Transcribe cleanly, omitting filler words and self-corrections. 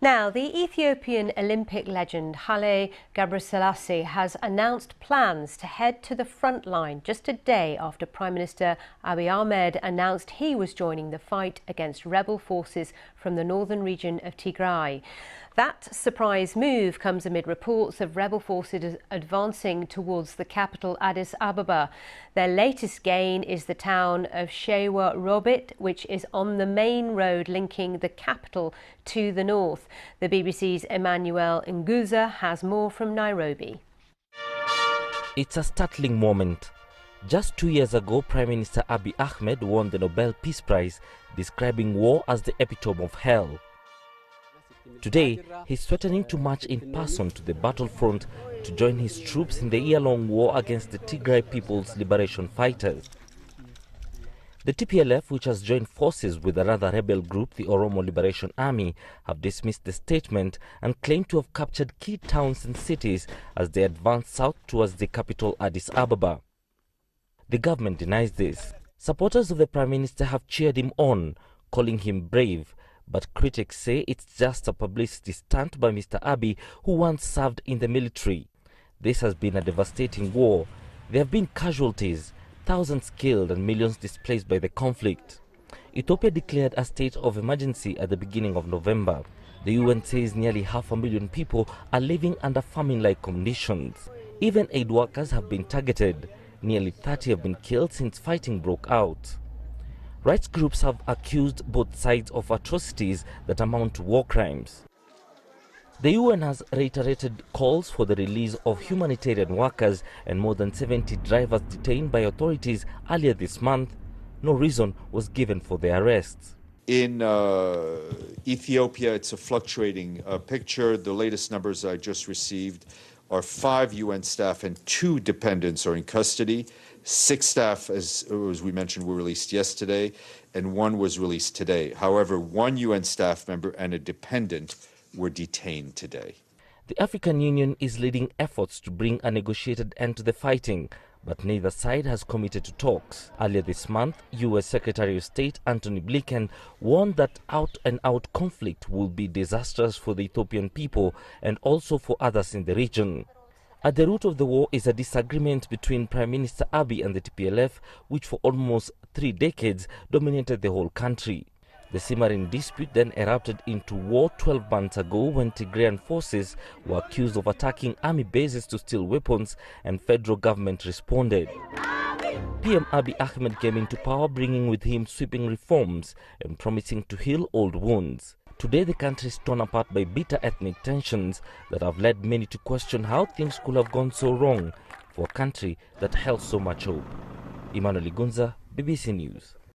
Now, the Ethiopian Olympic legend Haile G has announced plans to head to the front line just a day after Prime Minister Abiy Ahmed announced he was joining the fight against rebel forces from the northern region of Tigray. That surprise move comes amid reports of rebel forces advancing towards the capital Addis Ababa. Their latest gain is the town of Shewa Robit, which is on the main road linking the capital to the north. The BBC's Emmanuel Nguza has more from Nairobi. It's a startling moment. Just 2 years ago, Prime Minister Abiy Ahmed won the Nobel Peace Prize, describing war as the epitome of hell. Today, he's threatening to march in person to the battlefront to join his troops in the year-long war against the Tigray People's Liberation Fighters. The TPLF, which has joined forces with another rebel group, the Oromo Liberation Army, have dismissed the statement and claimed to have captured key towns and cities as they advance south towards the capital Addis Ababa. The government denies this. Supporters of the Prime Minister have cheered him on, calling him brave, but critics say it's just a publicity stunt by Mr. Abiy, who once served in the military. This has been a devastating war. There have been casualties, thousands killed and millions displaced by the conflict. Ethiopia declared a state of emergency at the beginning of November. The UN says nearly 500,000 people are living under famine-like conditions. Even aid workers have been targeted. Nearly 30 have been killed since fighting broke out. Rights groups have accused both sides of atrocities that amount to war crimes. The UN has reiterated calls for the release of humanitarian workers and more than 70 drivers detained by authorities earlier this month. No reason was given for their arrests. In Ethiopia, it's a fluctuating picture. The latest numbers I just received are 5 UN staff and 2 dependents are in custody. 6 staff, as we mentioned, were released yesterday, and 1 was released today. However, 1 UN staff member and a dependent were detained today. The African Union is leading efforts to bring a negotiated end to the fighting, but neither side has committed to talks. Earlier this month, U.S. Secretary of State Antony Blinken warned that out-and-out conflict will be disastrous for the Ethiopian people and also for others in the region. At the root of the war is a disagreement between Prime Minister Abiy and the TPLF, which for almost 3 decades dominated the whole country. The simmering dispute then erupted into war 12 months ago when Tigrayan forces were accused of attacking army bases to steal weapons, and federal government responded. PM Abiy Ahmed came into power, bringing with him sweeping reforms and promising to heal old wounds. Today, the country is torn apart by bitter ethnic tensions that have led many to question how things could have gone so wrong for a country that held so much hope. Emmanuel Nguza, BBC News.